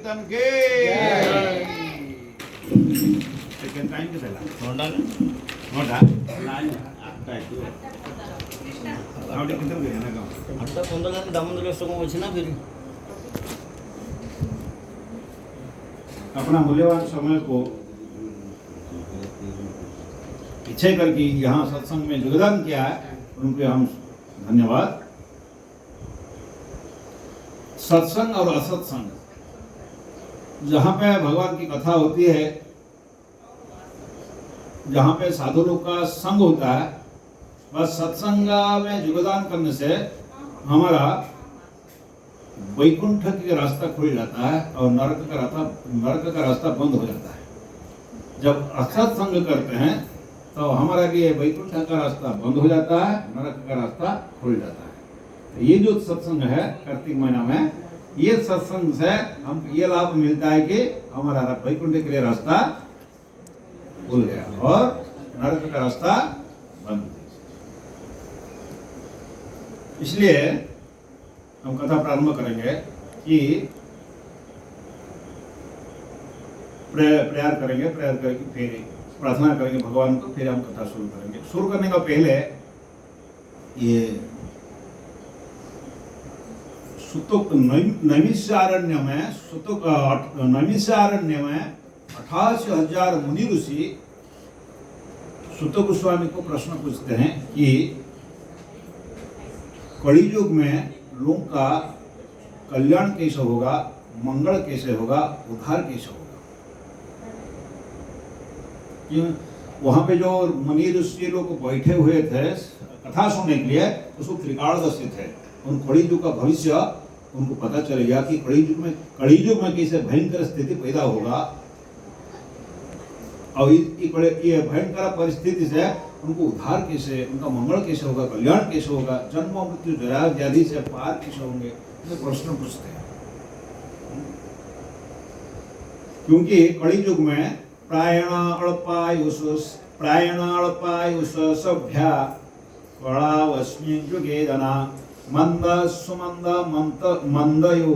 ಸಂಕೀರ್ತನ್ ಗೆ second time ಗೆ ನೋಡ ಆಗ್ತಾ ಇತ್ತು అంతా తొందరగా దమ్ములు సుఖం వచ్చినా फिर अपना मूल्यवान समय को इच्छा करके यहाँ सत्संग में योगदान किया है, उनके हम धन्यवाद। सत्संग और असत्संग, जहाँ पे भगवान की कथा होती है, जहाँ पे साधु लोग का संग होता है, बस सत्संग में योगदान करने से हमारा वैकुंठ का रास्ता खुल जाता है और नरक का रास्ता बंद हो जाता है। जब असत्संग करते हैं तो हमारा लिए वैकुंठ का रास्ता बंद हो जाता है, नरक का रास्ता खुल जाता है। तो ये जो सत्संग है कार्तिक महीना में, ये सत्संग से हमको ये लाभ मिलता है कि हमारा वैकुंठ के लिए रास्ता खुल गया और नरक का रास्ता बंद। इसलिए हम कथा प्रारंभ करेंगे कि प्रेयर करेंगे, प्रेयर करके फिर प्रार्थना करेंगे भगवान को, फिर हम कथा शुरू करेंगे। शुरू करने का पहले ये सुतुक नैमिषारण्य में 88,000 मुनि ऋषि सुत गोस्वामी को प्रश्न पूछते हैं कि कलि युग में लोगों का कल्याण कैसे होगा, मंगल कैसे होगा, उद्धार कैसे होगा। वहां पे जो मुनि ऋषि लोग बैठे हुए थे कथा सुनने के लिए, उसको त्रिकालदर्शी थे। उन कलि युग का भविष्य उनको पता चल गया कि कलि युग में कैसे भयंकर स्थिति पैदा होगा और ये भयंकर परिस्थिति से उनको उद्धार कैसे, उनका मंगल कैसे होगा, कल्याण कैसे होगा, जन्म मृत्यु जरा व्याधि से पार कैसे होंगे, ये प्रश्न पूछते हैं। क्योंकि कलि युग में प्रायण अल्पायुष सभ्या कलावस्मि युगे जना मंद सुमंद मंदयो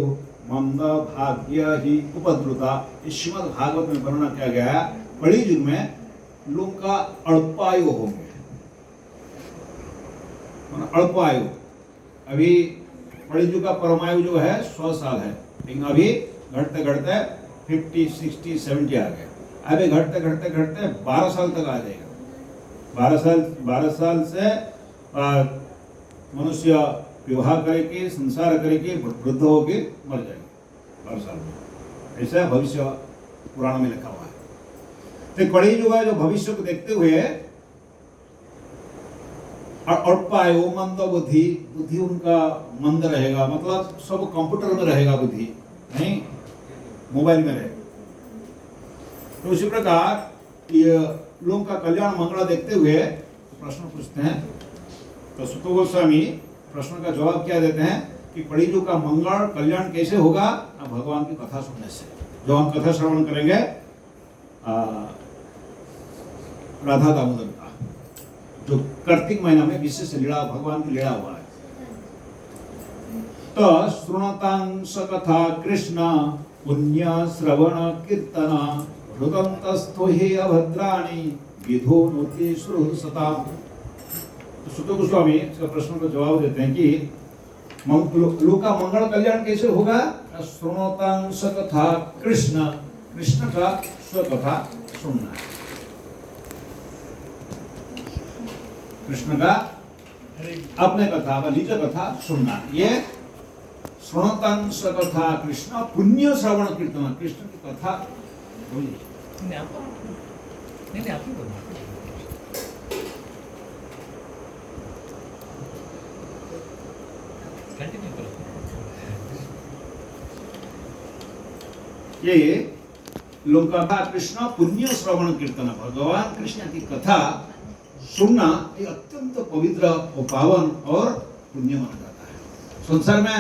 मंद भाग्य ही उपद्रुता। इस श्रीमद् भागवत में वर्णन किया गया है कलि युग में लोग का अल्पायु होंगे, अल्पायु। अभी कलि युग का परमायु जो है 100 साल है, लेकिन अभी घटते घटते 50, 60, 70 आ गए। अभी घटते घटते घटते 12 साल तक आ जाएगा। 12 साल से मनुष्य विवाह करेगी, संसार करेगी, वृद्ध होगी, मर जाएगी 12 साल में। ऐसा भविष्य पुराण में लिखा हुआ है। तो कलि युग जो भविष्य को देखते हुए अल्पायु मंद बुद्धि उनका मंद रहेगा, मतलब सब कंप्यूटर में रहेगा, बुद्धि नहीं मोबाइल में रहेगा। तो उसी प्रकार ये लोगों का कल्याण मंगल देखते हुए प्रश्न पूछते हैं। तो सुत गोस्वामी प्रश्न का जवाब क्या देते हैं कि कलि युग का मंगल कल्याण कैसे होगा, भगवान की कथा सुनने से। जो हम कथा श्रवण करेंगे राधा दामोदर का, जो कार्तिक महीना में विशेष लीला, भगवान की लीला हुआ है। तो श्रृणतांस कथा कृष्ण पुण्य श्रवण कीर्तन हृदंतस्थो हि अभद्राणि विधोनुति श्रुसता। सुत गोस्वामी इसका प्रश्न का जवाब देते हैं कि लोक का मंगल कल्याण कैसे होगा। श्रृणतांस कथा कृष्ण का स्वकथा सुनना है, कृष्ण का अपने कथा व निज कथा सुनना। ये श्रृणतांस कथा कृष्ण पुण्य श्रवण कीर्तन, कृष्ण की कथा ये लोग कथा कृष्ण पुण्य श्रवण कीर्तन, भगवान कृष्ण की कथा सुनना ये अत्यंत पवित्र और पावन और पुण्य माना जाता है। संसार में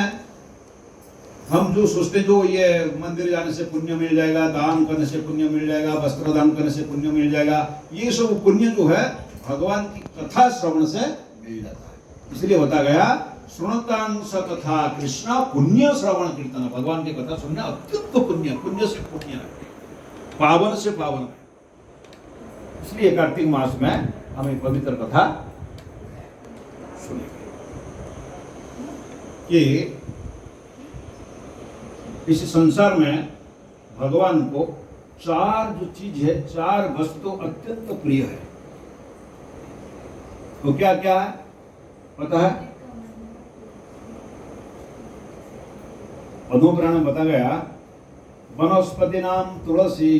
हम जो सोचते जो ये मंदिर जाने से पुण्य मिल जाएगा, दान करने से पुण्य मिल जाएगा, वस्त्र दान करने से पुण्य मिल जाएगा, ये सब पुण्य जो है भगवान की कथा श्रवण से मिल जाता है। इसलिए बता गया श्रृणतांस तथा कृष्ण पुण्य श्रवण कीर्तन, भगवान की कथा सुनना अत्यंत पुण्य, पुण्य से पुण्य है, पावन से पावन है। इसलिए कार्तिक मास में हमें पवित्र कथा सुनेंगे कि इस संसार में भगवान को चार जो चीज है, चार वस्तु अत्यंत प्रिय है। तो क्या क्या है पता है? पद्मपुराण में बता गया, वनस्पति नाम तुलसी,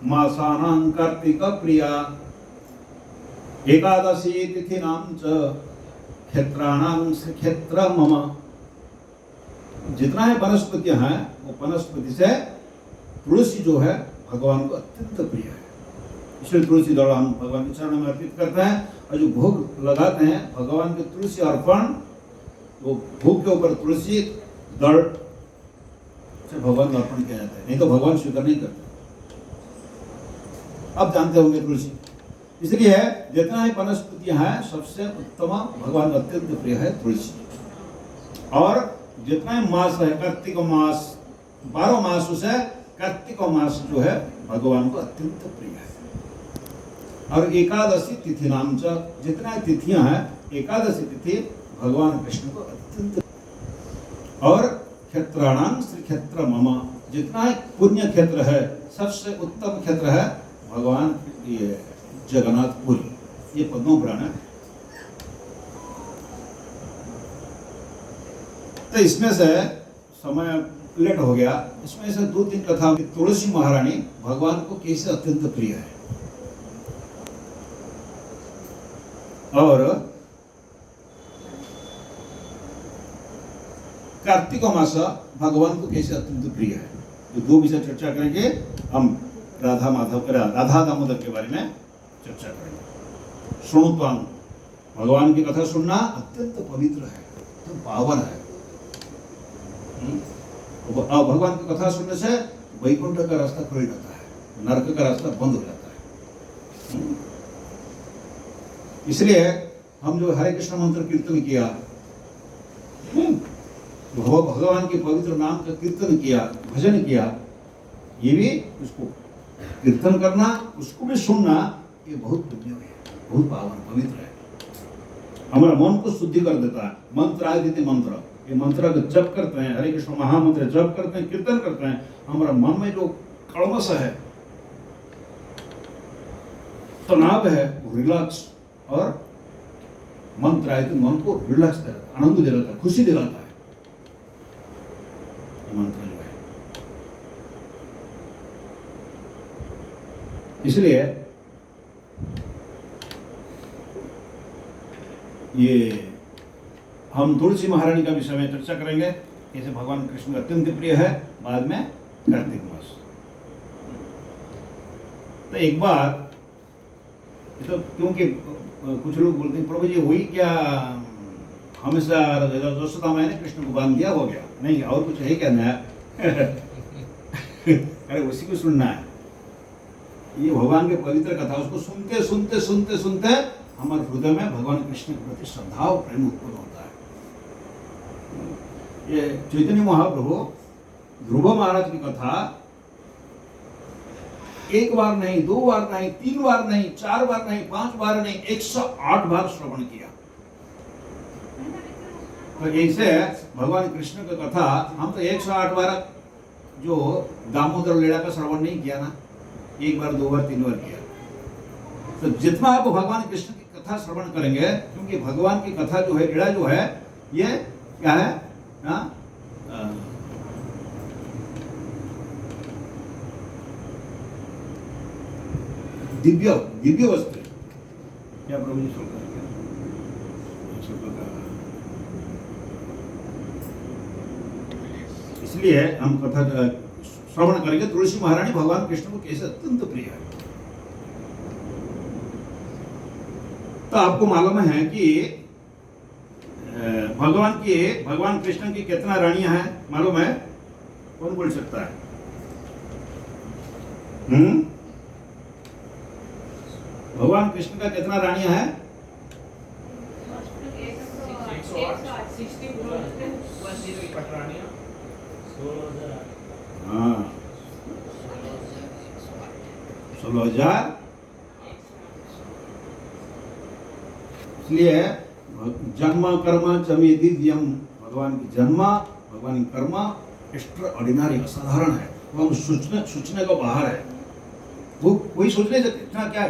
मासानां कार्तिक प्रिया, एकादशी तिथि नाम च क्षेत्राणां क्षेत्र मम। जितना है वनस्पतियां हैं, वो वनस्पति से तुलसी जो है भगवान को अत्यंत प्रिय है। इसलिए तुलसी दल हम भगवान के चरण में अर्पित करते हैं, और जो भोग लगाते हैं भगवान के तुलसी अर्पण, वो भोग के ऊपर तुलसी दल से भगवान को अर्पण किया जाता है, नहीं तो भगवान स्वीकार नहीं करते। आप जानते होंगे तुलसी, इसलिए जितना ही वनस्पतियां हैं सबसे उत्तम भगवान अत्यंत प्रिय है तुलसी। और जितना ही मास है, कार्तिक मास, 12 मासों से कार्तिक मास जो है भगवान को अत्यंत प्रिय है। और एकादशी तिथि नाम च, जितना तिथियां हैं एकादशी तिथि भगवान कृष्ण को अत्यंत। और क्षेत्राणां श्री क्षेत्र मम, जितना ही पुण्य क्षेत्र है सबसे उत्तम क्षेत्र है भगवान ये जगन्नाथपुरी। ये पद्मपुराण है। तो इसमें से समय लेट हो गया, इसमें से 2-3 कथा। तुलसी महारानी भगवान को कैसे अत्यंत प्रिय है, और कार्तिक मास भगवान को कैसे अत्यंत प्रिय है। ये 2 विषय चर्चा करेंगे हम। राधा दामोदर के बारे में चर्चा करेंगे। श्रृणुत्वां, भगवान की कथा सुनना अत्यंत पवित्र है, तो पावन है। भगवान की कथा सुनने से वैकुंठ का रास्ता खुल जाता है, नरक का रास्ता बंद हो जाता है। इसलिए हम जो हरे कृष्ण मंत्र कीर्तन किया, भगवान के पवित्र नाम का कीर्तन किया, भजन किया, ये भी उसको कीर्तन करना, उसको भी सुनना, ये बहुत पुण्य है, बहुत पावन पवित्र है। हमारा मन को शुद्धि कर देता है। मंत्र आदित्य मंत्र, ये मंत्र का जप करते हैं, हरे कृष्ण महामंत्र जप करते हैं, कीर्तन करते हैं, हमारा मन में जो कड़मस है, तनाव है, वो रिलैक्स, और मंत्र आदित्य मन को रिलैक्स देता है, आनंद दिलाता है, खुशी दिलाता है मंत्र जो है। इसलिए ये हम तुलसी महारानी का विषय में चर्चा करेंगे, कैसे भगवान कृष्ण का अत्यंत प्रिय है। बाद में कार्तिक मास। तो एक बार तो क्योंकि कुछ लोग बोलते हैं प्रभु जी वही क्या हमेशा यशोदा मैंने कृष्ण को बांध दिया, हो गया? नहीं, और कुछ है क्या नया? अरे उसी को सुनना है। ये भगवान के पवित्र कथा, उसको सुनते सुनते सुनते सुनते हमारे हृदय में भगवान कृष्ण के प्रति श्रद्धा और प्रेम उत्पन्न होता है। ये चैतन्य महाप्रभु ध्रुव महाराज की कथा 1 बार नहीं, 2 बार नहीं, 3 बार नहीं, 4 बार नहीं, 5 बार नहीं, 108 बार श्रवण किया। तो ऐसे भगवान कृष्ण की कथा हम तो 108 बार जो दामोदर लीला का श्रवण नहीं किया ना, 1 बार, 2 बार, 3 बार किया। तो जितना आप भगवान कृष्ण की कथा श्रवण करेंगे, क्योंकि भगवान की कथा जो है, लीला जो है, ये क्या है ना, दिव्य वस्तु। क्या प्रभु जी श्लोक इसलिए हम कथा श्रवण करेंगे तुलसी महारानी भगवान कृष्ण को कैसे अत्यंत प्रिय है। तो आपको मालूम है कि भगवान कृष्ण की कितना रानियां हैं, मालूम है? कौन बोल सकता है? भगवान कृष्ण का कितना रानियां हैं? 108। हाँ 16,000। इसलिए जन्म कर्म चमेति दियम, भगवान की जन्म भगवान की कर्म एक्स्ट्रा ऑर्डिनरी असाधारण है, वो हम सोचने को बाहर है। वो कोई सोच नहीं सकते इतना क्या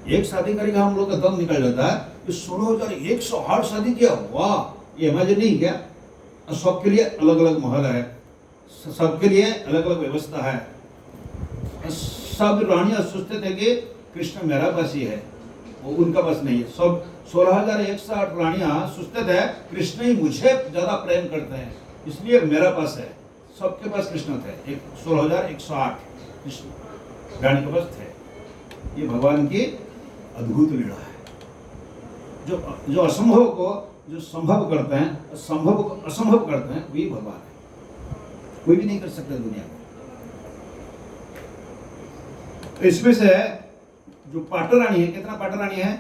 एक शादी करेगा हम लोग का दम निकल जाता है। ये 16,108 शादी किया, वाह, ये इमेजिन नहीं क्या। और सबके लिए अलग अलग महल है, सबके लिए अलग अलग व्यवस्था है। सब रानियां सोचते थे कि कृष्ण मेरा पास ही है, वो उनका पास नहीं है। सब 16,108 रानियां सोचते थे कृष्ण ही मुझे ज्यादा प्रेम करते हैं, इसलिए मेरा पास है। सबके पास कृष्ण थे, 16,108 कृष्ण रानी के पास थे। ये भगवान की अद्भुत लीला है, जो असंभव को जो संभव करते हैं, संभव को असंभव करते हैं, वही भगवान है। कोई भी नहीं कर सकता दुनिया में। तो इसमें से जो पाटर रानी है, कितना पाटर रानी है?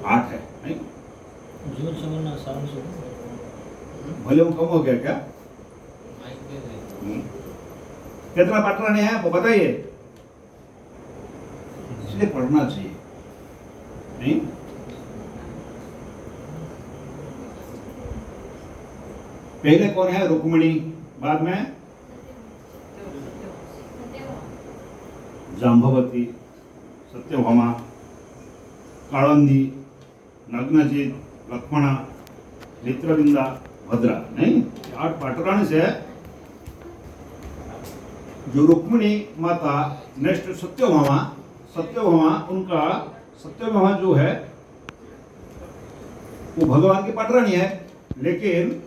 8 है, नहीं? जोर से बोलना, साउंड से। वॉल्यूम कम हो गया क्या? कितना पाटर रानी है वो बताइए, इसलिए पढ़ना चाहिए, नहीं? पहले कौन है? रुक्मिणी, बाद में जाम्बवती, सत्यभामा, काळंदी, नग्नजित, लक्ष्मणा, नेत्रविंदा, भद्रा, नहीं? 8 पाटरानी से जो रुक्मिणी माता, नेक्स्ट सत्यभामा, उनका सत्यभामा जो है वो भगवान की पाटरानी है, लेकिन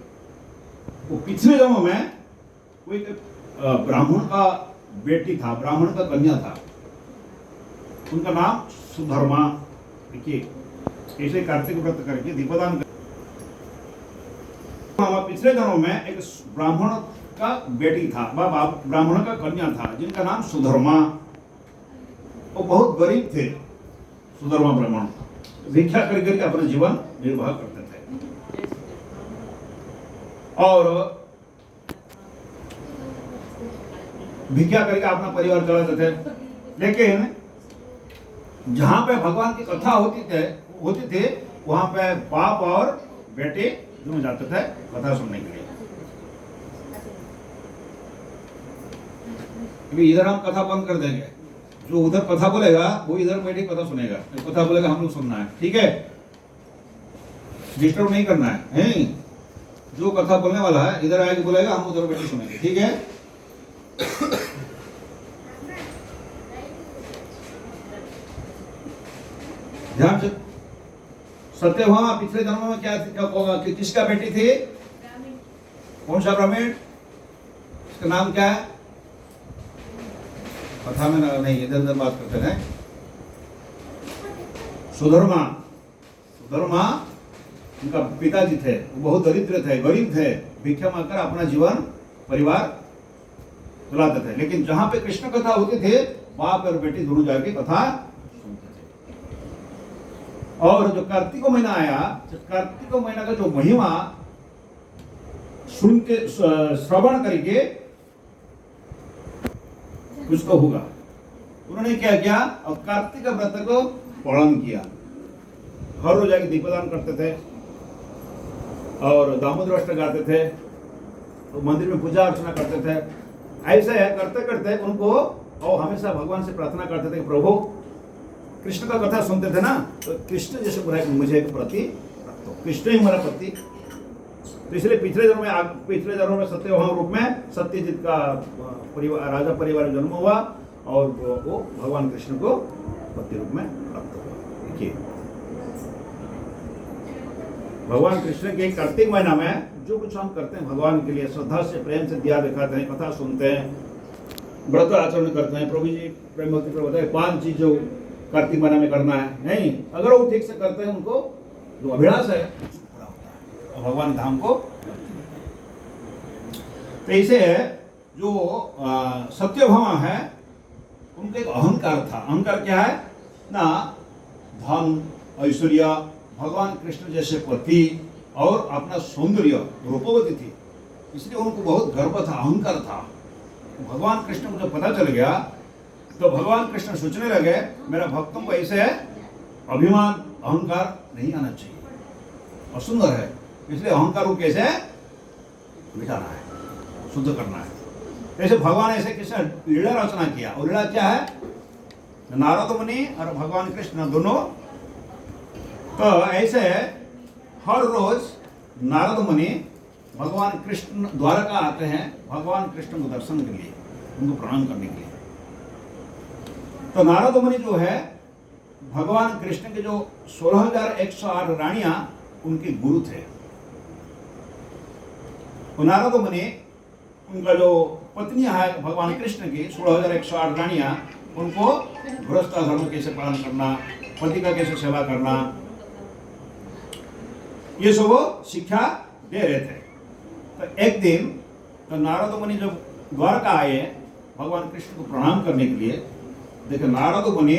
वो पिछले जन्म में कोई ब्राह्मण का बेटी था, ब्राह्मण का कन्या था, उनका नाम सुधर्मा। देखिए ऐसे कार्तिक व्रत करके दीपदान पिछले जन्म में एक ब्राह्मण का बेटी था, ब्राह्मण का कन्या था, जिनका नाम सुधर्मा। वो बहुत गरीब थे, सुधर्मा ब्राह्मण, भिक्षा करके अपना जीवन निर्वाह करते थे। और भिक्षा करके अपना परिवार चलाते थे। लेकिन जहां पे भगवान की कथा होती थी वहां पे बाप और बेटे दोनों जाते थे कथा सुनने के लिए। इधर हम कथा बंद कर देंगे, जो उधर कथा बोलेगा वो इधर बैठे कथा सुनेगा, कथा बोलेगा हम लोग सुनना है, ठीक है? डिस्टर्ब नहीं करना है, हैं? जो कथा बोलने वाला है इधर आके बोलेगा, हम उधर बैठे सुनेंगे, ठीक है? ध्यान से। सत्यभामा पिछले जन्म में क्या किसका बेटी थी? कौन सा ब्राह्मण? इसका नाम क्या है? कथा में नहीं, इधर उधर बात करते हैं। सुधर्मा उनका पिताजी थे, वो बहुत दरिद्र थे, गरीब थे, भिक्षा मांगकर अपना जीवन परिवार चलाते थे। लेकिन जहां पे कृष्ण कथा होती थी बाप और बेटी दोनों जाके कथा सुनते थे। और जो कार्तिक महीना आया, कार्तिक महीना का जो महिमा सुन के श्रवण करके उसको होगा, उन्होंने क्या किया? और कार्तिक व्रत को पालन किया, हर रोज जाके दीपदान करते थे और दामोदर अष्ट गाते थे, तो मंदिर में पूजा अर्चना करते थे। ऐसे करते करते उनको और हमेशा भगवान से प्रार्थना करते थे कि प्रभु, कृष्ण का कथा सुनते थे ना, तो कृष्ण जैसे मुझे एक प्रति रख दो, कृष्ण ही हमारा प्रति। तो इसलिए पिछले जन्म में सत्यभामा रूप में सत्यजीत का परिवार, राजा परिवार जन्म हुआ और वो भगवान कृष्ण को पति रूप में प्राप्त हुआ। देखिए भगवान कृष्ण के कार्तिक महीना में जो कुछ हम करते हैं भगवान के लिए श्रद्धा से, प्रेम से दिया दिखाते हैं, कथा सुनते हैं, व्रत आचरण करते हैं। प्रभु जी प्रेम भक्ति पर बताए 5 चीज जो कार्तिक महीना में करना है, नहीं अगर वो ठीक से करते हैं उनको जो अभिलाष है पूरा होता है और भगवान धाम को। तो ऐसे जो सत्यभामा है उनका एक अहंकार था। अहंकार क्या है ना? धन, ऐश्वर्य, भगवान कृष्ण जैसे पति, और अपना सौंदर्य रूपवती थी, इसलिए उनको बहुत गर्व था, अहंकार था। भगवान कृष्ण को जब पता चल गया तो भगवान कृष्ण सोचने लगे मेरा भक्तों को ऐसे अभिमान अहंकार नहीं आना चाहिए, असुंदर है, इसलिए अहंकार को कैसे मिटाना है, शुद्ध करना है। ऐसे भगवान ऐसे किसी लीला रचना किया, और लीला क्या है, नारद मुनि और भगवान कृष्ण दोनों, तो ऐसे हर रोज नारद मुनि भगवान कृष्ण द्वारका आते हैं भगवान कृष्ण को दर्शन के लिए, उनको प्रणाम करने के लिए। तो नारद मुनि जो है भगवान कृष्ण के जो 16,108 रानियां उनके गुरु थे। तो नारद मुनि उनका जो पत्नियां है भगवान कृष्ण की 16,108 रानियां, उनको गृहस्थ कैसे पालन करना, पति का कैसे सेवा करना, ये सब शिक्षा दे रहे थे। तो एक दिन तो नारद मुनि जब द्वारका आए भगवान कृष्ण को प्रणाम करने के लिए, देखिए नारद मुनि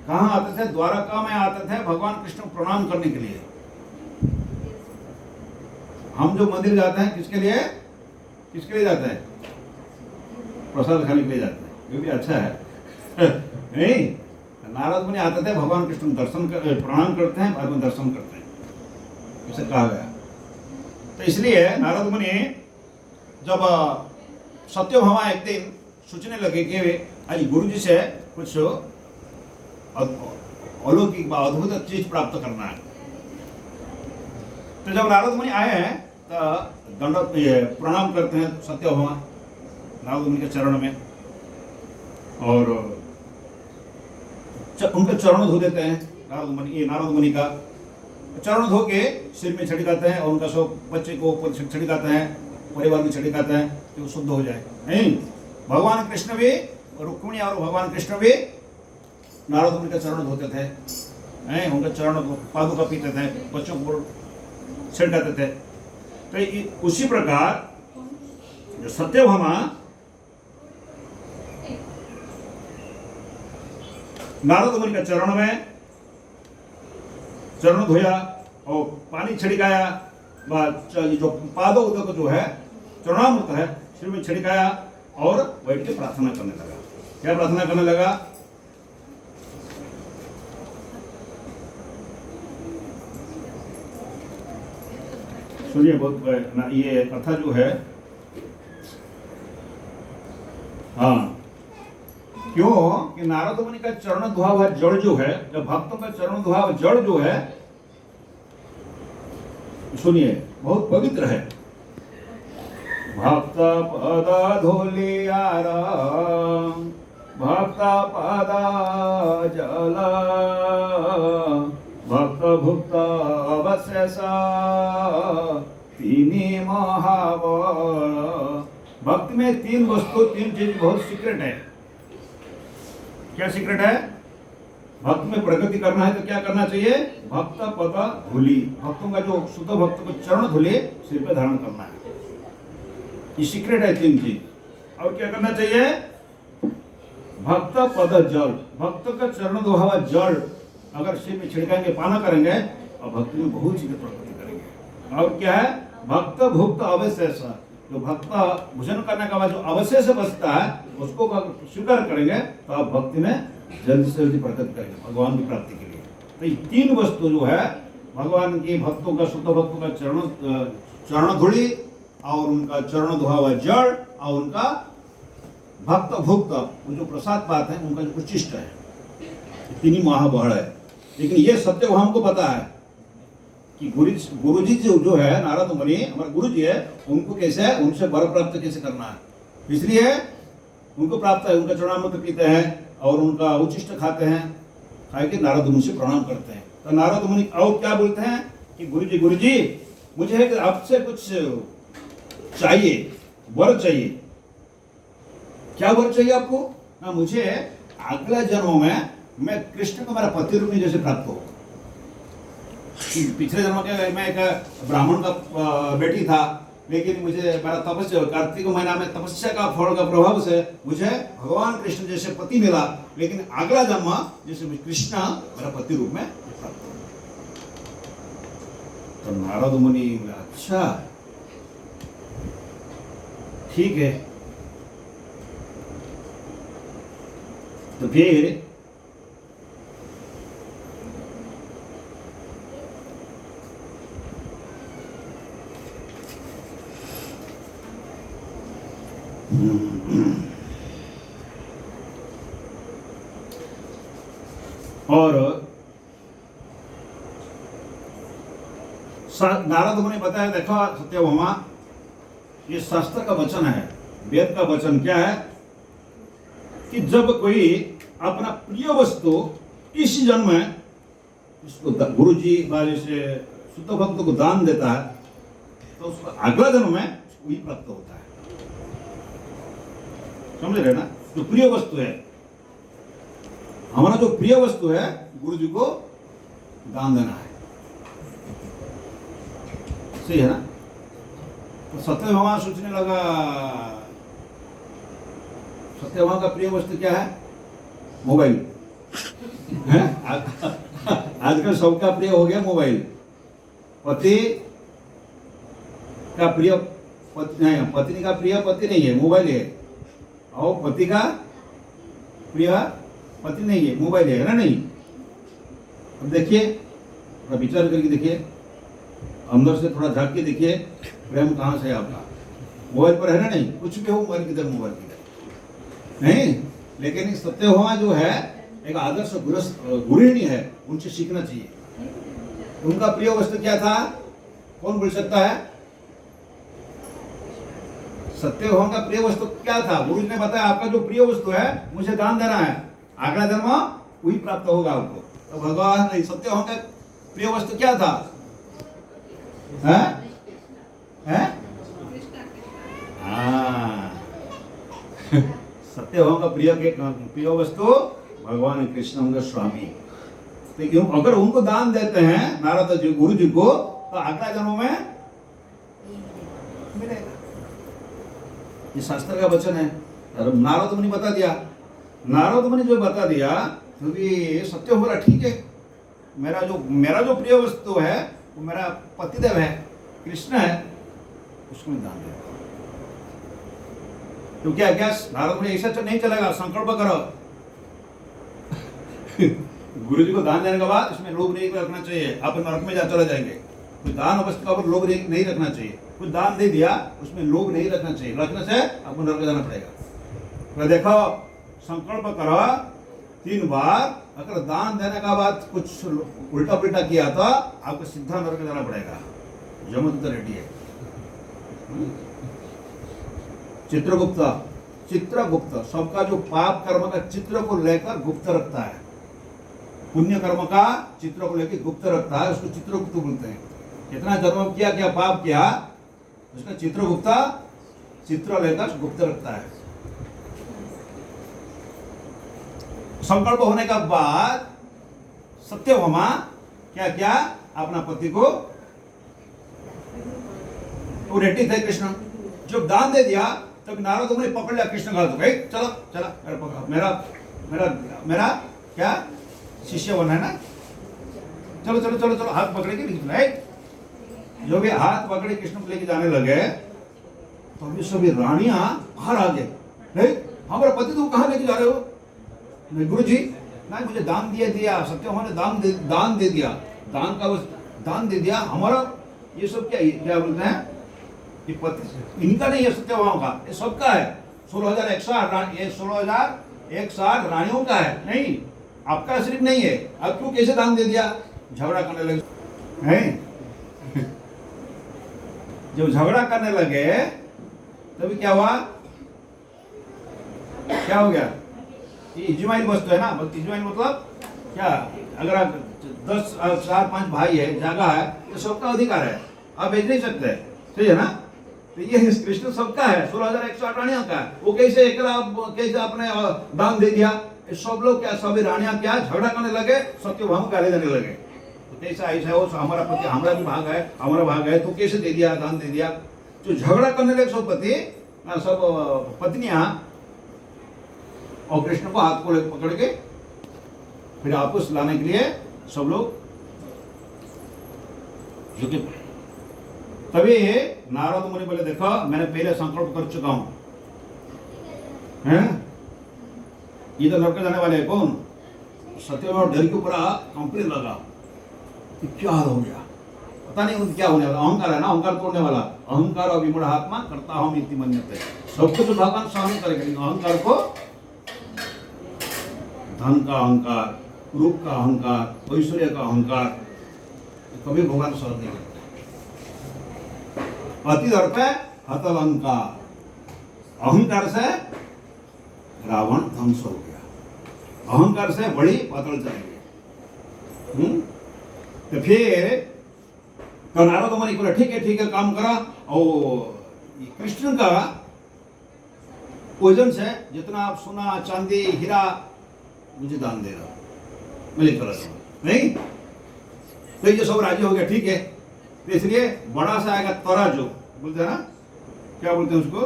कहाँ आते थे, द्वारका में आते थे भगवान कृष्ण को प्रणाम करने के लिए। हम जो मंदिर जाते हैं किसके लिए जाते हैं, प्रसाद खाने के लिए जाते हैं, ये भी अच्छा है नहीं, नारद मुनि आते थे भगवान कृष्ण को दर्शन प्रणाम करते हैं, बाद में दर्शन करते हैं, इसे कहा गया। तो इसलिए नारद मुनि जब सत्यभामा एक दिन सोचने लगे कि आज गुरु जी से कुछ अलौकिक अद्भुत चीज प्राप्त करना है, तो जब नारद मुनि आए हैं तो दंडवत प्रणाम करते हैं सत्यभामा नारद मुनि के चरण में, और उनके चरण धो देते हैं नारद मुनि का चरण धो के सिर में छिड़काते हैं, और उनका सब बच्चे को ऊपर छिड़काते हैं, परिवार में छिड़काते हैं कि वो शुद्ध हो जाए। नहीं, भगवान कृष्ण भी, रुक्मिणी और भगवान कृष्ण भी नारद मुनि का चरण धोते थे, उनका चरण पादुका पीते थे, बच्चों को छिड़काते थे। तो उसी प्रकार जो सत्यभामा नारद मुनि का चरण धोया और पानी छिड़काया, जो पादों उदक जो है चरणामृत है सिर में छिड़काया, और बैठ के प्रार्थना करने लगा। क्या प्रार्थना करने लगा, सुनिए, बहुत ये कथा जो है, हाँ, क्यों कि नारद मुनि का चरण धुआ हुआ जड़ जो है, जब भक्तों का चरण धुआ हुआ जड़ जो है, सुनिए, बहुत पवित्र है। भक्त पद धोलियार भक्त पद जल भक्त भुक्त अवशेष तीनी महाबल। भक्त में तीन वस्तु, तीन चीज बहुत सीक्रेट है। क्या सीक्रेट है? भक्त में प्रगति करना है तो क्या करना चाहिए? भक्त पद धूलि, भक्तों का जो शुद्ध भक्त को चरण धूलि सिर पे धारण करना है, ये सीक्रेट है तीन चीज। और क्या करना चाहिए? भक्त पद जल, भक्त का चरण धोआ हुआ जल अगर सिर में छिड़काएंगे, पाना करेंगे, और भक्ति में बहुत चीजें प्रगति करेंगे। और क्या है? भक्त भुक्त अवशेष, जो भक्त भोजन करने का बाद जो अवशेष बचता है उसको स्वीकार करेंगे तो आप भक्ति में जल्दी से जल्दी प्रगति करेंगे भगवान की प्राप्ति के लिए। तो ये तीन वस्तु जो है भगवान की भक्तों का, शुद्ध भक्तों का चरण धूलि, और उनका चरण धोआ हुआ जड़, और उनका भक्त भुक्त वो जो प्रसाद पाते हैं उनका जो उच्चिष्ट है, तीन ही महाबल है। लेकिन ये सत्य वो हमको पता है कि गुरु जी जो है नारद मुनि हमारे गुरु जी है, उनको कैसे, उनसे वर प्राप्त कैसे करना है, इसलिए उनको प्राप्त है, उनका चरणामृत पीते हैं और उनका उच्चिष्ट खाते हैं, खाए के नारद मुनि से प्रणाम करते हैं। तो नारद मुनि और क्या बोलते हैं कि गुरु जी मुझे आपसे कुछ चाहिए, वर चाहिए। क्या वर चाहिए आपको? ना, मुझे अगले जन्म में मैं कृष्ण को मेरा पति रूप में जैसे प्राप्त हो। पिछले जन्म के मैं एक ब्राह्मण का बेटी था, लेकिन मुझे मेरा तपस्या, कार्तिक महीना में तपस्या का फल का प्रभाव से मुझे भगवान कृष्ण जैसे पति मिला, लेकिन अगला जन्म जैसे कृष्ण मेरा पति रूप में प्राप्त हो। तो नारद मुनि बोले, अच्छा ठीक है। तो फिर और नारद मुनि बताया, देखो सत्यभामा, ये शास्त्र का वचन है, वेद का वचन क्या है कि जब कोई अपना प्रिय वस्तु इस जन्म में उसको गुरु जी वाले से शुद्ध भक्त को दान देता है, तो उसको अगला जन्म में वही प्राप्त होता है। समझ रहे ना? जो प्रिय वस्तु है, हमारा जो प्रिय वस्तु है, गुरु जी को दान देना है। सही है ना? तो सत्यभामा सोचने लगा, सत्यभामा का प्रिय वस्तु क्या है? मोबाइल है। आजकल सबका प्रिय हो गया मोबाइल। पति का प्रिय नहीं, पत्नी का प्रिय पति नहीं है, मोबाइल है। और पति का प्रिय पति नहीं है, मोबाइल है ना? नहीं। अब देखिए, थोड़ा विचार करके देखिए, अंदर से थोड़ा झांक के देखिए, प्रेम कहाँ से है आपका? मोबाइल पर है ना? नहीं। कुछ भी हो, मोबाइल किधर, मोबाइल किधर नहीं। लेकिन सत्यभामा जो है एक आदर्श गृहिणी है, उनसे सीखना चाहिए। उनका प्रिय वस्तु क्या था? कौन बोल सकता है? सत्यभामा का प्रिय वस्तु क्या था? गुरु जी ने बताया, आपका जो प्रिय वस्तु है मुझे दान देना है, अगला जन्म वही प्राप्त होगा आपको। तो भगवान सत्यभामा का प्रिय वस्तु क्या था? है? है? सत्यभामा का प्रिय वस्तु भगवान कृष्ण होंगे स्वामी। तो अगर उनको दान देते हैं नारद जी गुरु जी को, तो अगला जन्म में मिलेगा। ये शास्त्र का वचन है। नारद मुनि बता दिया, नारद मुनि जो बता दिया, क्योंकि सत्य हो रहा, ठीक है, मेरा जो प्रिय वस्तु है वो मेरा पतिदेव है, कृष्ण है, उसको मैं दान दूंगा। तो क्या नारद मुनि ऐसा नहीं चलेगा, संकल्प करो। गुरु जी को दान देने के बाद इसमें लोभ नहीं रखना चाहिए, आप नरक में चले जाएंगे। कोई दान वस्तु का लोभ नहीं रखना चाहिए। कुछ दान दे दिया, उसमें लोभ नहीं रखना चाहिए, रखने से आपको नरक में जाना पड़ेगा। तो देखो, संकल्प करो 3 बार। अगर दान देने का बाद कुछ उल्टा पुल्टा किया तो आपको सीधा नरक में जाना पड़ेगा। यमदूत रेडी है। चित्रगुप्त सबका जो पाप कर्म का चित्र को लेकर गुप्त रखता है, पुण्य कर्म का चित्र को लेकर गुप्त रखता है, उसको चित्रगुप्त बोलते हैं। कितना जन्म किया, क्या पाप किया, उसका चित्रगुप्त चित्र लेकर गुप्त रखता है। संकल्प होने का बाद सत्यभामा क्या क्या अपना पति को, वो रेड्डी थे कृष्ण, जब दान दे दिया तब नारद मुनि पकड़ लिया कृष्ण का, तो भाई चलो चलो मेरा क्या शिष्य बना है ना, चलो चलो चलो चलो, हाथ पकड़े के जो भी हाथ पकड़े कृष्ण को लेके जाने लगे, तो अभी सभी रानियां बाहर आ गए। हमारा पति तुम कहाँ लेके जा रहे हो? नहीं गुरु जी, नहीं, मुझे दान दिया सत्यभामा ने दान दे दिया, दान दे दिया। हमारा ये सब क्या बोलते हैं, ये पति इनका नहीं है, सत्यभामा का, ये सबका है। 16,160 रानियों का है, नहीं आपका सिर्फ नहीं है। अब क्यों कैसे दान दे दिया? झगड़ा करने लगे हैं। जब झगड़ा करने लगे तभी क्या हुआ, क्या हो गया? ये इजमाइल वस्तु है ना, इजमाइल मतलब क्या, अगर आप 10 4-5 भाई है, जगह है, तो सबका अधिकार है, आप बेच नहीं सकते, सही है ना? तो ये कृष्ण सबका है, 16,108 रानियों का है। वो कैसे कैसे अपने दान दे दिया? सब लोग क्या, सभी रानियां क्या झगड़ा करने लगे, सत्यभामा गाली देने लगे। तो कैसा ऐसा है, वो हमारा पति, हमारा भी भाग है, हमारा भाग है, तो कैसे दे दिया, दान दे दिया? जो झगड़ा करने लगे सब पति, सब पत्नियां, और कृष्ण को हाथ को पकड़ के फिर आपस लाने के लिए सब लोग जो कि तभी नारद मुनि बोले देखो मैंने पहले संकल्प कर चुका हूं, हैं? ये तो लड़के जाने वाले हैं कौन? सत्यभामा डर के पूरा कंपनी लगा कि क्या हाल हो गया, पता नहीं उनको क्या होने वाला। अहंकार है ना, अहंकार तोड़ने वाला। अहंकार और विमूढ़ आत्मा करता हूं इति मन्यते। सब कुछ भगवान सहन करेगा, लेकिन अहंकार को, धन का अहंकार, रूप का अहंकार, ऐश्वर्य का अहंकार, कभी भगवान सहन नहीं करते। अति दर्प हत लंका, अहंकार से रावण ध्वंस हो गया, अहंकार से बड़ी पाताल चली गई। तो फिर तो नारद मुनि बोला ठीक है काम करा, और कृष्ण का वजन से जितना आप सोना चांदी हीरा मुझे दान दे रहा, मैं लेकर नहीं। तो ये सब राजी हो गया, ठीक है। तो इसलिए बड़ा सा आएगा तराजू, बोलते हैं ना, क्या बोलते हैं उसको?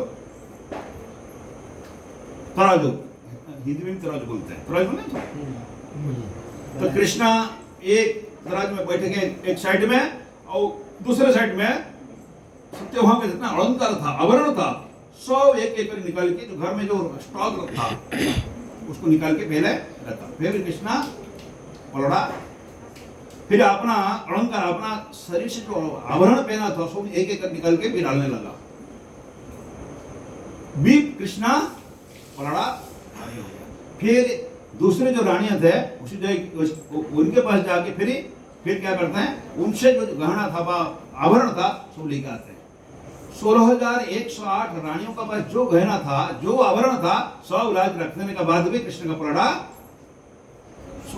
तराजू, हिंदी में तराजू बोलते हैं, तराजू नहीं। तो कृष्णा एक तराजू में बैठ गए एक साइड में, और दूसरे साइड में सत्यभामा का जितना अलंकार था, आभरण था, सब एक एक निकाल के, जो घर में जो स्टॉक था उसको निकाल के पहले रखा। फिर कृष्णा पलड़ा, फिर अपना अलंकार, अपना शरीर से जो आभरण पहना था सब एक एक निकाल के भी डालने लगा। बीप कृष्णा पलड़ा भारी हो गया। फिर दूसरे जो रानियां थे उसी जगह उनके पास जाके फिर क्या करते हैं, उनसे जो गहना था, आभरण था, सब लेके आते हैं। 16,108 रानियों का पास जो गहना था, जो आभरण था, सब लाज रखने के बाद भी कृष्ण का पलड़ा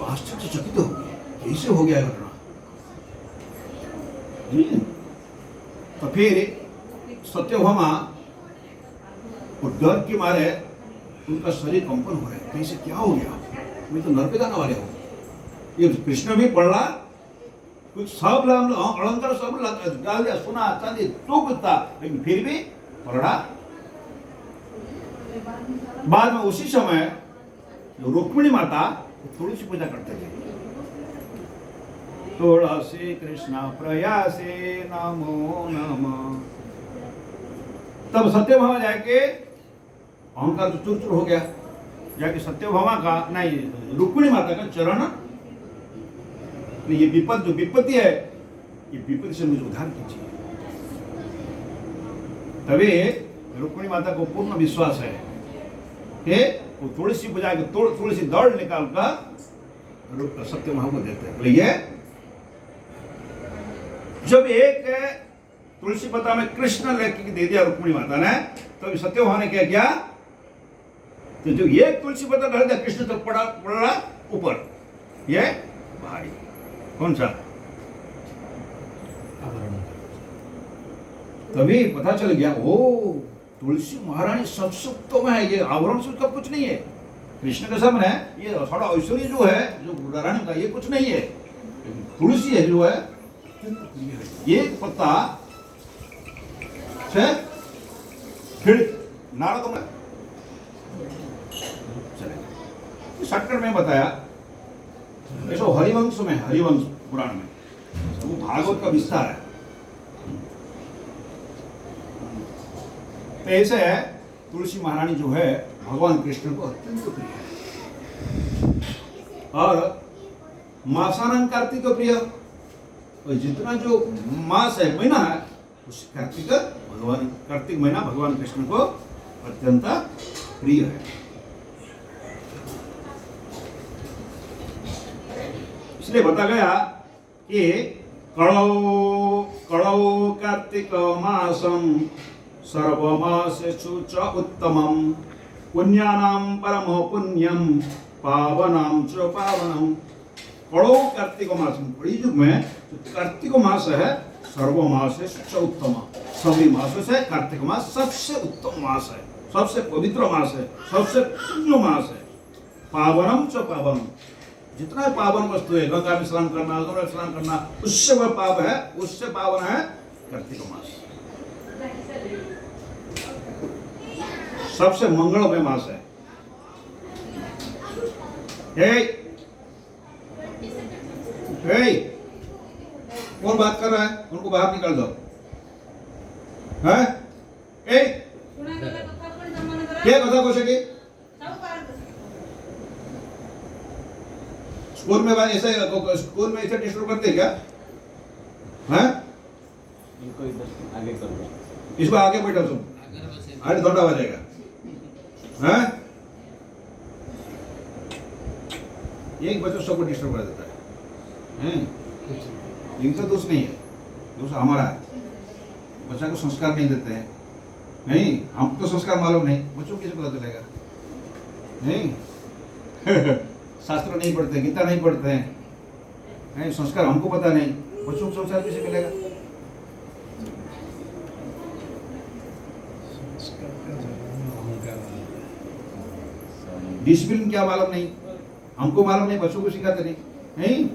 आश्चर्यचकित हो गया, कैसे हो गया घटना। तो फिर सत्यभामा डर के मारे उनका शरीर कंपन हो रहा है, कैसे क्या हो गया, मैं तो नरक जाने वाले हूं। ये कृष्ण भी पढ़ रहा, कुछ सब अलंकार सब डाल दिया, सोना चांदी जो कुछ था, लेकिन फिर भी पढ़ा। बाद में उसी समय रुक्मिणी माता थोड़ी सी पूजा करते थे, तुलसी कृष्ण प्रयासे नमो नमः। तब सत्यभामा जाके अहंकार तो चूर चूर हो गया, जाके सत्यभामा का नहीं, रुक्मिणी माता का चरण, ये विपद जो विपत्ति है, ये विपत्ति से मुझे उद्धार कीजिए। तभी रुक्मिणी माता को पूर्ण विश्वास है कि वो तुलसी बजा के तुलसी दौड़ निकाल कर सत्यभामा को देते हैं। ये जब एक तुलसी पत्ता में कृष्ण लेके दे दिया रुक्मिणी माता ने, तो सत्यभामा ने क्या किया, तो जो ये तुलसी पत्ता डाल दिया, कृष्ण तो पड़ा ऊपर, ये भारी कौन सा, तभी पता चल गया, ओ तुलसी महारानी सबसे उत्तम है, ये आवरण से उसका कुछ नहीं है, कृष्ण के सामने ये थोड़ा ऐश्वर्य जो है, जो रानी का, ये कुछ नहीं है, तुलसी है जो है, ये पत्ता से फिर नारद में चले। शंकर में बताया, ऐसा हरिवंश में, हरिवंश पुराण में, वो भागवत का विस्तार है। तो ऐसे है, तुलसी महारानी जो है भगवान कृष्ण को अत्यंत प्रिय है, और मासानंद कार्तिक को प्रिय, और जितना जो मास है, महीना है, उस भगवान कार्तिक महीना भगवान कृष्ण को अत्यंत प्रिय है। इसलिए बता गया कि कड़ौ कार्तिक मासम सर्वमासेषु च उत्तमम, पुण्यानां परमो पुण्यम, पावनां च पावनम। कड़ौ कार्तिक मास, बड़ी युग में कार्तिक मास है, सर्वमासेषु च उत्तम, सभी मासों से कार्तिक मास सबसे उत्तम मास है, सबसे पवित्र मास है, सबसे पुण्य मास है। पावनम च पावनम, जितना पावन वस्तु है, गंगा में स्नान करना, गंगा में स्नान करना, उससे वह पाप है, उससे पावन है कार्तिक मास, सबसे मंगलमय मास है। कौन बात कर रहा है? उनको बाहर निकाल दो। हैं? ए क्या कथा को सके? स्कूल में ऐसे डिस्टर्ब करते हैं क्या? हैं? इनको इधर आगे कर दो। इसको आगे बैठो तुम, अरे थोड़ा बजेगा। हैं? एक बच्चा सबको डिस्टर्ब कर देता है। हैं? इनका दोष नहीं है, दोष हमारा है। बच्चा को संस्कार नहीं देते हैं। नहीं, हमको तो संस्कार मालूम नहीं, बच्चों को कैसे पता चलेगा? नहीं शास्त्र नहीं पढ़ते, गीता नहीं पढ़ते हैं, नहीं संस्कार हमको पता नहीं, बच्चों को संस्कार कैसे मिलेगा? डिसिप्लिन क्या मालूम नहीं, हमको मालूम नहीं, बच्चों को सिखाते नहीं।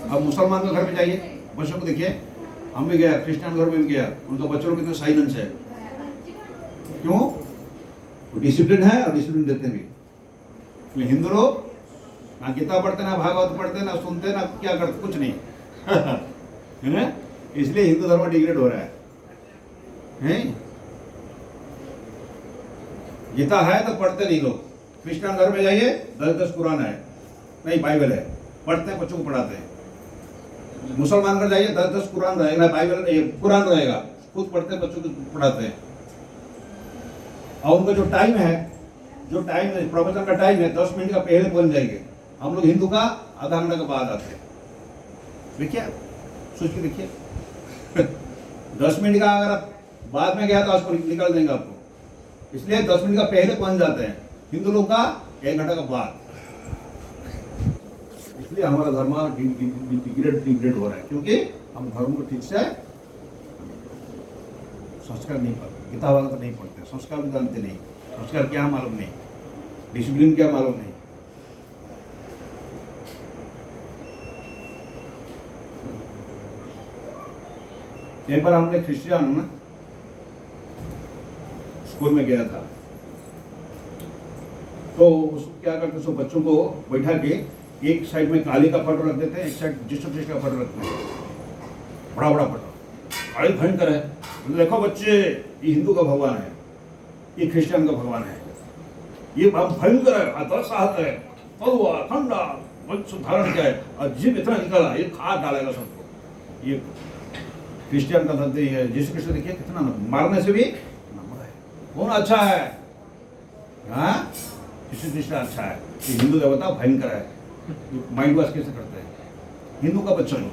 अब मुसलमान के घर में जाइए, बच्चों को देखिए, हम भी गया, क्रिश्चियन घर में भी गया, उनका बच्चों के कितने साइलेंस है। क्यों? डिसिप्लिन है और डिसिप्लिन देते भी। हिंदू लोग ना गीता पढ़ते, ना भागवत पढ़ते, ना सुनते, ना क्या करते, कुछ नहीं है ना? इसलिए हिंदू धर्म डिग्रेड हो रहा है। गीता है तो पढ़ते नहीं लोग। क्रिश्चियन घर में जाइए, 10-10 कुरान है, नहीं बाइबल है, पढ़ते हैं, बच्चों को पढ़ाते हैं। मुसलमान घर जाइए, 10-10 कुरान रहेगा, बाइबल कुरान रहेगा, खुद पढ़ते हैं, बच्चों को पढ़ाते हैं। और उनका जो टाइम है, प्रवचन का टाइम है, 10 मिनट का पहले पहुंच जाएंगे। हम लोग हिंदू का आधा घंटा के बाद आते हैं। देखिए, सोच के देखिए 10 मिनट का अगर आप बाद में गया तो आपको निकाल देंगे आपको, इसलिए 10 मिनट का पहले पहुंच जाते हैं। हिंदू लोग का 1 घंटा का बाद। इसलिए हमारा धर्म डिग्रेड हो रहा है, क्योंकि हम धर्म को ठीक से संस्कार नहीं पढ़ते, गीता वाला तो नहीं पढ़ते, संस्कार भी जानते नहीं, संस्कार क्या मालूम नहीं, डिसिप्लिन क्या मालूम नहीं। एक बार हमने क्रिश्चियन स्कूल में गया था, तो उसको क्या करते, सो बच्चों को बैठा के एक साइड में काली का फोटो रख देते हैं, एक साइड जिसु क्रिस्ट का फोटो रखते हैं, बड़ा बड़ा फोटो, बड़ी भयंकर है। देखो बच्चे, ये हिंदू का भगवान है, ये क्रिश्चियन का भगवान है, ये भयंकर है, साहत है, कड़वा ठंडा, धारण क्या है, और जीव इतना निकला, ये खा डालेगा सबको। ये क्रिश्चियन का धरती है, जिसु क्रिस्ट देखिए कितना मारने से भी नंबर है, कौन अच्छा है? हाँ, जिसु क्रिस्ट अच्छा है, ये हिंदू देवता भयंकर है। माइंड वॉश कैसे करते हैं हिंदू का बच्चा लोग?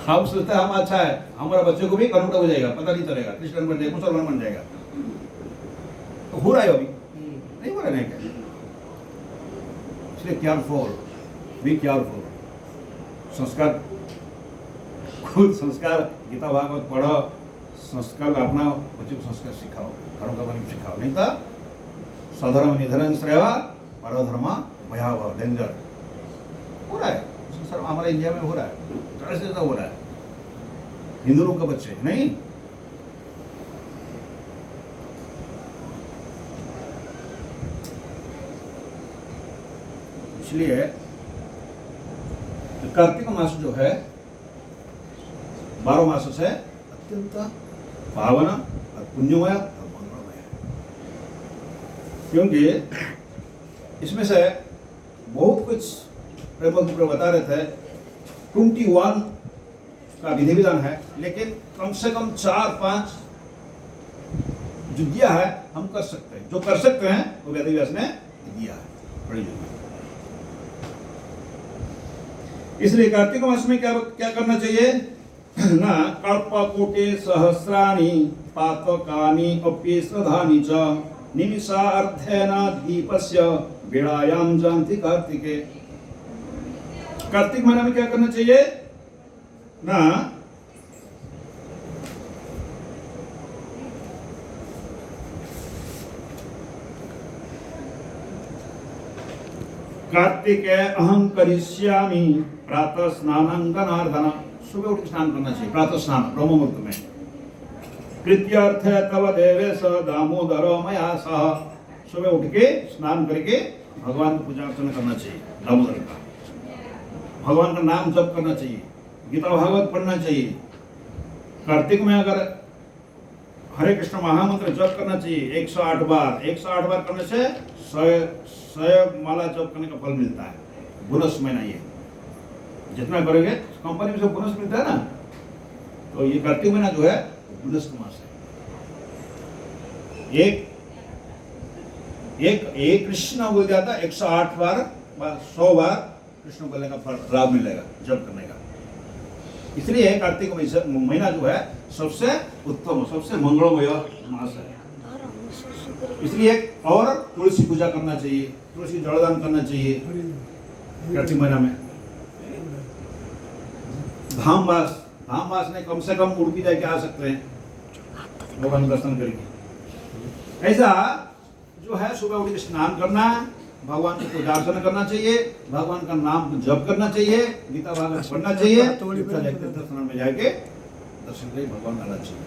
हम सोचते हैं हम अच्छा है, हमारा बच्चे को भी कन्वर्ट हो जाएगा, पता नहीं चलेगा, क्रिश्चियन बन जाएगा, मुसलमान बन जाएगा। तो हो रहा है अभी, नहीं हो रहा है क्या? इसलिए केयरफुल, बी केयरफुल। संस्कार, खुद संस्कार, गीता भागवत पढ़ो, संस्कार अपना बच्चे को संस्कार सिखाओ, धर्म का बनी सिखाओ, नहीं तो स्वधर्म निधन श्रेय परधर्म भयावह, डेंजर। हो रहा है सर, हमारे इंडिया में हो रहा है, तरह से हो रहा है, हिंदू लोग का बच्चे नहीं। इसलिए कार्तिक मास जो है 12 मास से अत्यंत पावन और पुण्यमय और मंगलमय है, क्योंकि इसमें से बहुत कुछ प्रेम बता रहे थे। 21 का विधि विधान है, लेकिन कम से कम 4-5 जो दिया है हम कर सकते हैं, जो कर सकते हैं वो वेद व्यास ने दिया है, बड़ी जरूरी। इसलिए कार्तिक मास में क्या क्या करना चाहिए ना? कल्पकोटि सहस्राणि पातकानि अपि श्रद्धानि च निमिषार्थेन दीपस्य बेड़ायाम जानति कार्तिके। कार्तिक महीना में क्या करना चाहिए ना? कार्तिके अहं करिष्यामि प्रातः स्नानं गणार्दन। सुबह उठ के स्नान करना चाहिए, प्रातः स्नान ब्रह्म मुहूर्त में। कृत्यर्थ तव देवेश दामोदर मया सह। सुबह उठ के स्नान करके भगवान की पूजा अर्चना करना चाहिए दामोदर का। भगवान का नाम जप करना चाहिए, गीता भागवत पढ़ना चाहिए, कार्तिक में अगर हरे कृष्ण महामंत्र जप करना चाहिए 108 बार। 108 बार करने से 100 माला जप करने का फल मिलता है। बोनस महीना ये जितना करेंगे कंपनी में से बोनस मिलता है ना, तो ये कार्तिक महीना जो है बोनस का मास है। एक कृष्ण बोल जाता है 108 बार 100 बार कृष्ण बोलने का फल लाभ मिलेगा जप करने का। इसलिए कार्तिक महीना जो है सबसे उत्तम, सबसे मंगलमय मास है। इसलिए और तुलसी पूजा करना चाहिए, तुलसी जलदान करना चाहिए कार्तिक महीना में। धाम वास में कम से कम उड़पी जाके आ सकते हैं, भगवान दर्शन करेंगे। ऐसा जो है सुबह उठ के स्नान करना, भगवान की पूजा अर्चना करना चाहिए, भगवान का नाम जप करना चाहिए, गीता भागवत पढ़ना चाहिए, दर्शन में जाके दर्शन करके भगवान आना चाहिए।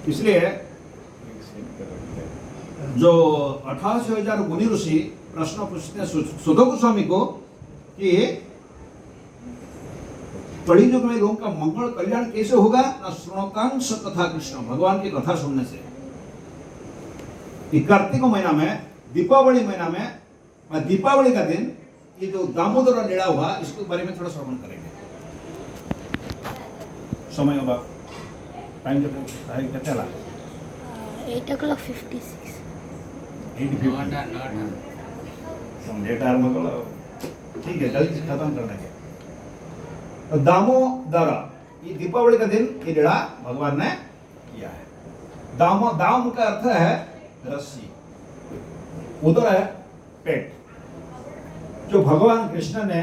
इसलिए जो 88,000 मुनि ऋषि प्रश्न पूछते हैं सुध गोस्वामी को कि कड़ी युग में लोगों का मंगल कल्याण कैसे होगा ना श्रोतांश कथा कृष्ण, भगवान की कथा सुनने से। कार्तिक महीना में, दीपावली महीना में, दीपावली का दिन ये जो दामोदर लीला हुआ इसके बारे में थोड़ा श्रवण करेंगे। समय होगा टाइम कितना लगा? 8:56 ठीक है, जल्दी से खत्म करने के। तो दामोदर ये दीपावली का दिन ये लीला भगवान ने किया है। दाम का अर्थ है रस्सी, उदर है पेट। जो भगवान कृष्ण ने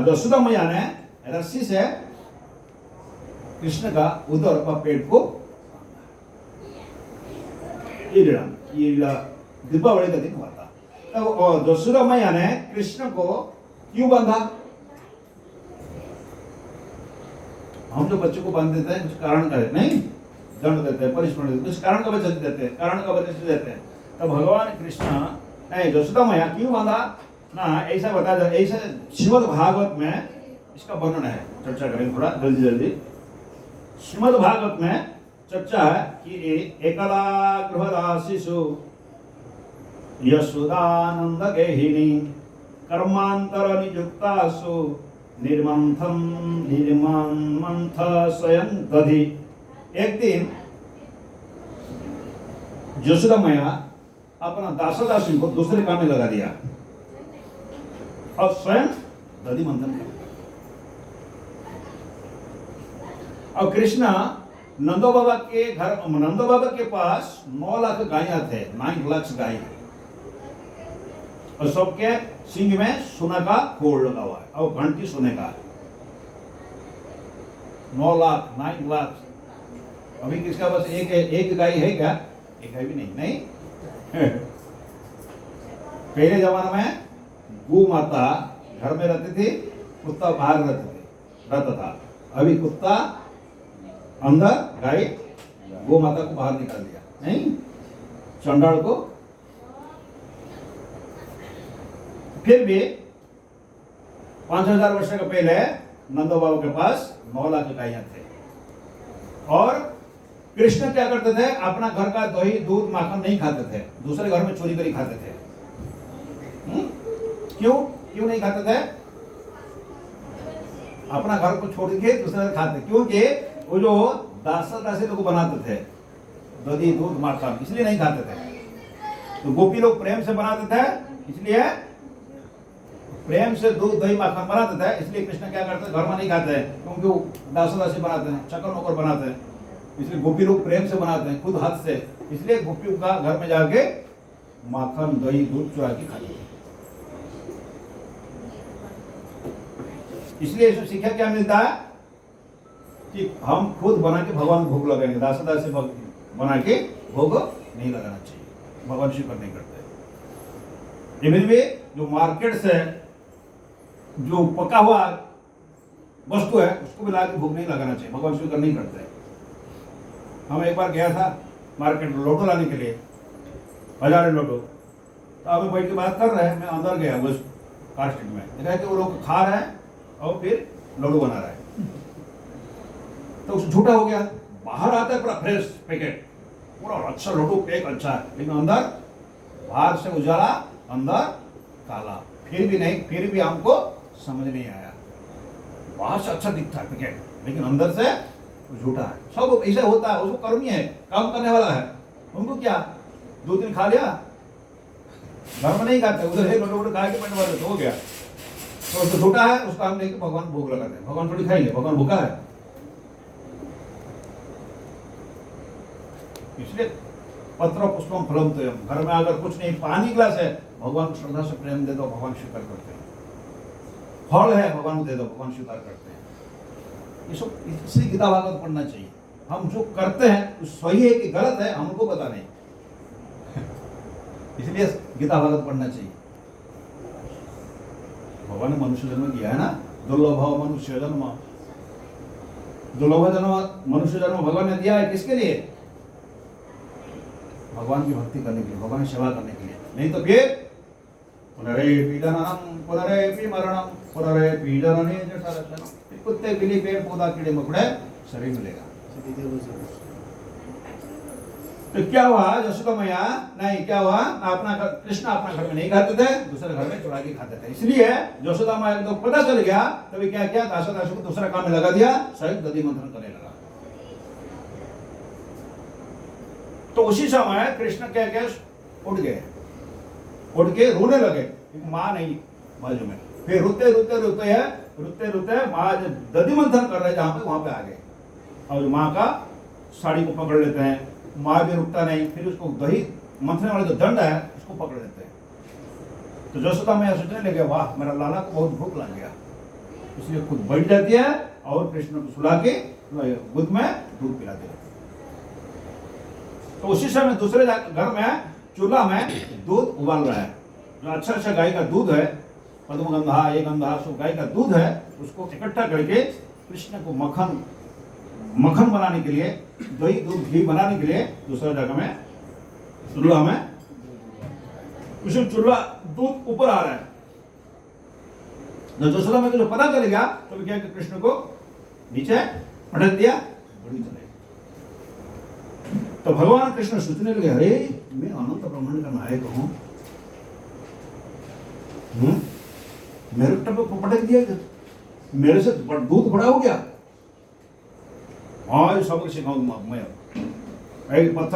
यशोदा मैया ने रस्सी से कृष्ण का उदर व पेट को ये लीला दीपावली का दिन हुआ था। तो यशोदा मैया ने कृष्ण को क्यों बांधा? हम जो बच्चों को बांध देते हैं कुछ कारण का नहीं, दंड देते हैं, पनिशमेंट देते हैं, कुछ कारण का वजह देते हैं, कारण का वजह से देते हैं। तो भगवान कृष्ण यशोदा मैया क्यों बांधा ना, ऐसा बता दे। ऐसा श्रीमद् भागवत में इसका वर्णन है, चर्चा करें थोड़ा जल्दी। श्रीमद् भागवत में चर्चा है कि एकदा गृहदासीषु यशोदानंद गेहिनी कर्मांतर नियुक्तासु निर्मंथ स्वयं दधि। एक दिन यशोदा मैया अपना दासा दासी को दूसरे काम में लगा दिया और स्वयं दधि मंथन कर। और कृष्णा नंदो बाबा के घर, नंदो बाबा के पास 9 लाख गायें थे, 9 लाख गाय, और सबके सिंह में सोना का खोल लगा हुआ है और घंटी सोने का। 9 लाख। अभी किसका बस एक गाय है क्या? एक गाय भी नहीं। पहले जमाने में गौ माता घर में रहती थी, कुत्ता बाहर रहता था। अभी कुत्ता अंदर, गाय गौ माता को बाहर निकाल दिया, नहीं चंडाल को। फिर भी 5000 वर्ष के पहले नंदो बाबा के पास 9 लाख गायें थे। और कृष्ण क्या करते थे? अपना घर का दही दूध माखन नहीं खाते थे, दूसरे घर में चोरी करी खाते थे। क्यों नहीं खाते थे? अपना घर को छोड़ के दूसरे घर खाते, क्योंकि वो जो दासी लोग बनाते थे दही दूध माखन, इसलिए नहीं खाते थे। तो गोपी लोग प्रेम से बनाते थे, इसलिए प्रेम से दूध दही माखन बनाते थे। इसलिए कृष्ण क्या करते? घर में नहीं खाते हैं, क्योंकि वो दासी बनाते हैं, चक्कर नौकर बनाते हैं। इसलिए गोपी लोग प्रेम से बनाते हैं, खुद हाथ से। इसलिए गोपियों का घर में जाके माखन दही दूध चुरा के खाते हैं। इसलिए इसमें सीखा क्या मिलता है कि हम खुद बना के भगवान भोग लगाएंगे। दासी बना के भोग नहीं लगाना चाहिए, भगवान स्वीकार नहीं करते। इवन भी जो मार्केट से जो पका हुआ वस्तु है उसको भी लाके भोग नहीं लगाना चाहिए, भगवान स्वीकार नहीं करते। हम एक बार गया था मार्केट में लोटो लाने के लिए, 1000 लोटो। तो आप बैठ के बात कर रहे हैं, मैं अंदर गया उस कास्टिक में, देखा कि वो लोग खा रहे हैं और फिर लड्डू बना रहे हैं, तो उस झूठा हो गया। बाहर आता है पूरा फ्रेश पैकेट, पूरा अच्छा लड्डू पैक अच्छा है, लेकिन अंदर बाहर से उजाला अंदर काला, फिर भी नहीं, फिर भी हमको समझ नहीं आया। बाहर से अच्छा दिखता है पैकेट, लेकिन अंदर से झूठा है। सब ऐसा होता है, उसको कर्मी है, काम करने वाला है, उनको क्या 2 दिन खा लिया, घर में नहीं खाते, उधर है लोटे खा के पेट भर तो हो गया, तो उसको झूठा है, उसका हम लेके भगवान भोग लगाते हैं। भगवान थोड़ी खाएंगे, भगवान भूखा है। इसलिए पत्र पुष्पम फलम तोयम, घर में अगर कुछ नहीं, पानी ग्लास है, भगवान को श्रद्धा से प्रेम दे दो, भगवान स्वीकार करते हैं। फल है, भगवान को दे दो, भगवान स्वीकार करते हैं। ये सब इसलिए गीता भागवत पढ़ना चाहिए। हम जो करते हैं सही है कि गलत है हमको पता नहीं, इसलिए गीता भागवत पढ़ना चाहिए। भगवान ने मनुष्य जन्म दिया है ना, दुर्लभ मनुष्य जन्म, दुर्लभ जन्म मनुष्य जन्म भगवान ने दिया है किसके लिए? भगवान की भक्ति करने के लिए, भगवान की सेवा करने के लिए। नहीं तो फिर पुनरेपि जननम पुनरेपि मरणम पुनरेपि जनने जठरशनम, कुत्ते बिल्ली पेड़ पौधा कीड़े मकोड़े शरीर मिलेगा। तो क्या हुआ, यशोदा मैया नहीं, क्या हुआ, अपना कृष्ण अपना घर में नहीं खाते थे, दूसरे घर में चुरा के खाते थे। इसलिए यशोदा मैया को पता चल गया, तभी क्या किया, दास को दूसरा काम में लगा दिया, सहित दधी मंथन करने लगा। तो उसी समय कृष्ण क्या क्या उठ गए, उठ के रोने लगे, माँ नहीं बाजू में। फिर रोते रोते रोते है, रोते रोते माँ दधी मंथन कर रहे जहां पे, वहां पे आ गए और माँ का साड़ी को पकड़ लेते हैं। माँ भी रुकता नहीं, फिर उसको दही मंथने वाला जो दंड है उसको पकड़ लेते हैं। तो यशोदा मैया सोचने लगे, वाह मेरा लाला को बहुत भूख लग गया, इसलिए खुद बैठ जाती है और कृष्ण को सुला के दूध में दूध पिलाती रहती है। तो उसी समय दूसरे घर में चूल्हा में दूध उबाल रहा है, जो अच्छा अच्छा गाय का दूध है, पद्मगंधा ये गंधा सब गाय का दूध है, उसको इकट्ठा करके कृष्ण को मक्खन बनाने के लिए, दही दूध घी बनाने के लिए दूसरा जगह में चूल्हा में, उसी चूल्हा दूध ऊपर आ रहा है। जब यशोदा में जो पता चल गया तो क्या कृष्ण को नीचे पटक दिया, बड़ी चले। तो भगवान कृष्ण सोचने लगे, अरे मैं अनंत ब्रह्मांड का नायक हूं, मेरे टप को पटक दिया, मेरे से दूध बड़ा हो गया, और सबको सिखाऊंगा मैं। एक पत्थर